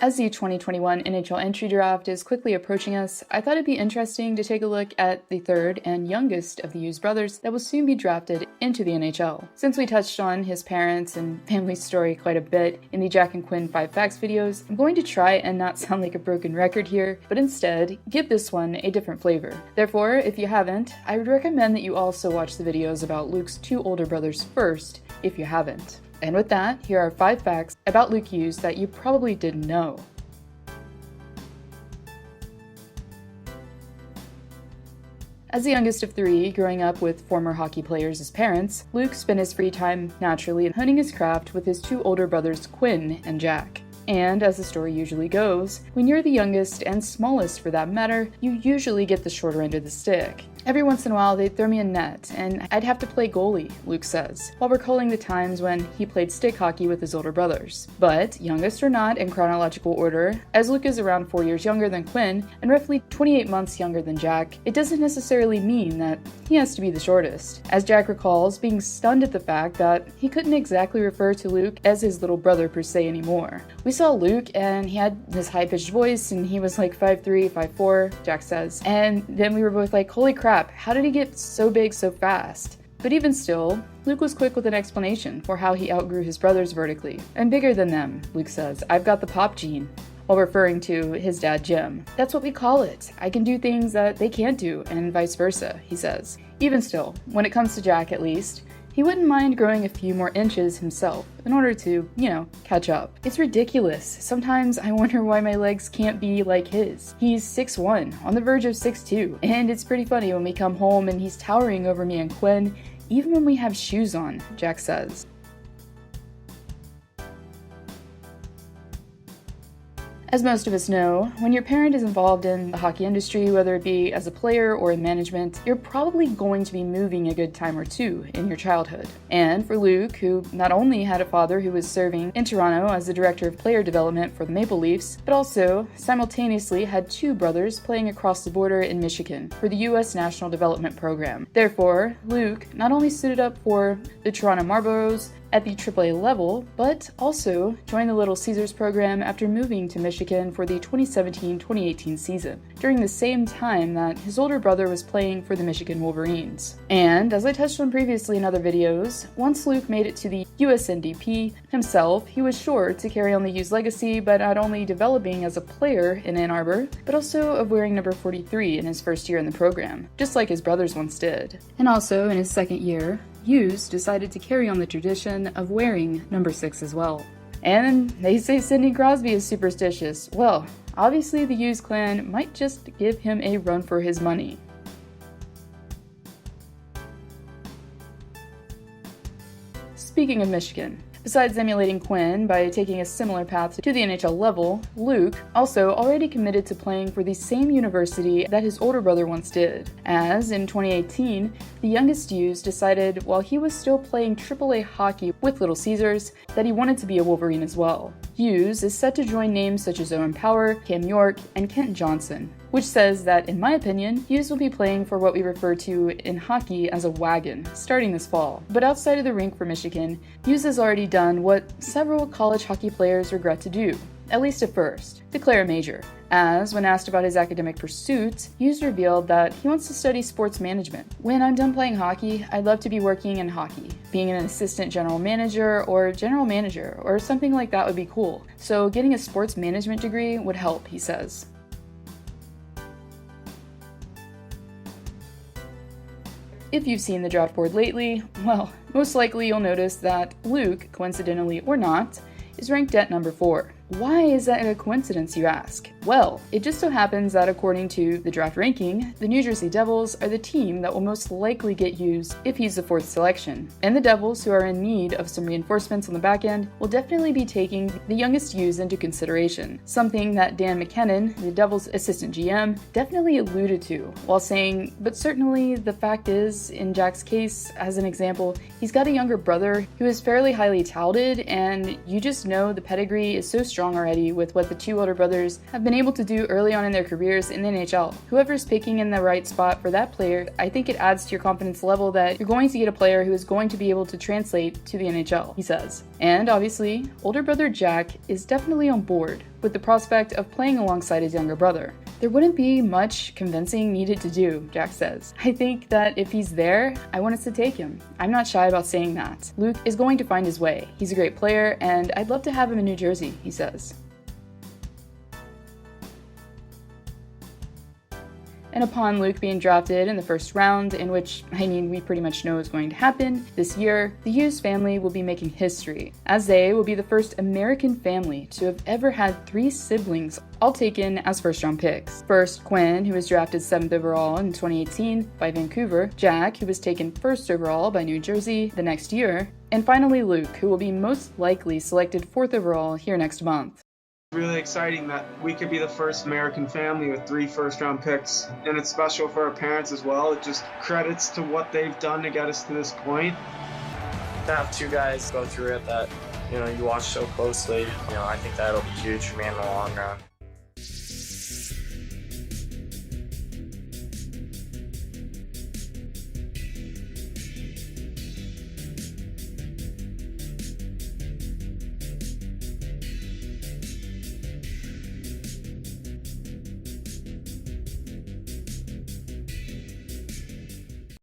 As the 2021 NHL entry draft is quickly approaching us, I thought it'd be interesting to take a look at the third and youngest of the Hughes brothers that will soon be drafted into the NHL. Since we touched on his parents and family story quite a bit in the Jack and Quinn 5 Facts videos, I'm going to try and not sound like a broken record here, but instead give this one a different flavor. Therefore, if you haven't, I would recommend that you also watch the videos about Luke's two older brothers first, if you haven't. And with that, here are 5 facts about Luke Hughes that you probably didn't know. As the youngest of 3, growing up with former hockey players as parents, Luke spent his free time naturally honing his craft with his two older brothers Quinn and Jack. And as the story usually goes, when you're the youngest and smallest for that matter, you usually get the shorter end of the stick. Every once in a while they'd throw me a net, and I'd have to play goalie, Luke says, while recalling the times when he played stick hockey with his older brothers. But, youngest or not in chronological order, as Luke is around 4 years younger than Quinn and roughly 28 months younger than Jack, it doesn't necessarily mean that he has to be the shortest, as Jack recalls being stunned at the fact that he couldn't exactly refer to Luke as his little brother per se anymore. We saw Luke and he had this high-pitched voice and he was like 5'3", 5'4", Jack says, and then we were both like, holy crap, how did he get so big so fast? But even still, Luke was quick with an explanation for how he outgrew his brothers vertically. I'm bigger than them, Luke says. I've got the pop gene, while referring to his dad Jim. That's what we call it. I can do things that they can't do, and vice versa, he says. Even still, when it comes to Jack at least, he wouldn't mind growing a few more inches himself in order to, catch up. It's ridiculous. Sometimes I wonder why my legs can't be like his. He's 6'1", on the verge of 6'2", and it's pretty funny when we come home and he's towering over me and Quinn, even when we have shoes on, Jack says. As most of us know, when your parent is involved in the hockey industry, whether it be as a player or in management, you're probably going to be moving a good time or two in your childhood. And for Luke, who not only had a father who was serving in Toronto as the director of player development for the Maple Leafs, but also simultaneously had two brothers playing across the border in Michigan for the US National Development Program. Therefore, Luke not only suited up for the Toronto Marlboros at the AAA level, but also joined the Little Caesars program after moving to Michigan for the 2017-2018 season, during the same time that his older brother was playing for the Michigan Wolverines. And, as I touched on previously in other videos, once Luke made it to the USNTDP himself, he was sure to carry on the Hughes legacy by not only developing as a player in Ann Arbor, but also of wearing number 43 in his first year in the program, just like his brothers once did. And also, in his second year, Hughes decided to carry on the tradition of wearing number 6 as well. And they say Sidney Crosby is superstitious. Well, obviously the Hughes clan might just give him a run for his money. Speaking of Michigan, besides emulating Quinn by taking a similar path to the NHL level, Luke also already committed to playing for the same university that his older brother once did, as in 2018, the youngest Hughes decided while he was still playing AAA hockey with Little Caesars that he wanted to be a Wolverine as well. Hughes is set to join names such as Owen Power, Cam York, and Kent Johnson, which says that, in my opinion, Hughes will be playing for what we refer to in hockey as a wagon, starting this fall. But outside of the rink for Michigan, Hughes has already done what several college hockey players regret to do, at least at first, declare a major. As, when asked about his academic pursuits, Hughes revealed that he wants to study sports management. When I'm done playing hockey, I'd love to be working in hockey. Being an assistant general manager or something like that would be cool. So getting a sports management degree would help, he says. If you've seen the draft board lately, well, most likely you'll notice that Luke, coincidentally or not, is ranked at number 4. Why is that a coincidence, you ask? Well, it just so happens that according to the draft ranking, the New Jersey Devils are the team that will most likely get used if he's the 4th selection. And the Devils, who are in need of some reinforcements on the back end, will definitely be taking the youngest Hughes into consideration, something that Dan McKinnon, the Devils' assistant GM, definitely alluded to, while saying, but certainly the fact is, in Jack's case, as an example, he's got a younger brother who is fairly highly touted, and you just know the pedigree is so strong strong already with what the two older brothers have been able to do early on in their careers in the NHL. Whoever's picking in the right spot for that player, I think it adds to your confidence level that you're going to get a player who is going to be able to translate to the NHL, he says. And obviously, older brother Jack is definitely on board with the prospect of playing alongside his younger brother. There wouldn't be much convincing needed to do, Jack says. I think that if he's there, I want us to take him. I'm not shy about saying that. Luke is going to find his way. He's a great player, and I'd love to have him in New Jersey, he says. And upon Luke being drafted in the first round, in which, we pretty much know is going to happen this year, the Hughes family will be making history, as they will be the first American family to have ever had 3 siblings, all taken as first-round picks. First, Quinn, who was drafted 7th overall in 2018 by Vancouver, Jack, who was taken 1st overall by New Jersey the next year, and finally Luke, who will be most likely selected 4th overall here next month. Really exciting that we could be the first American family with 3 first-round picks, and it's special for our parents as well. It just credits to what they've done to get us to this point. To have 2 guys go through it that you watch so closely, I think that'll be huge for me in the long run.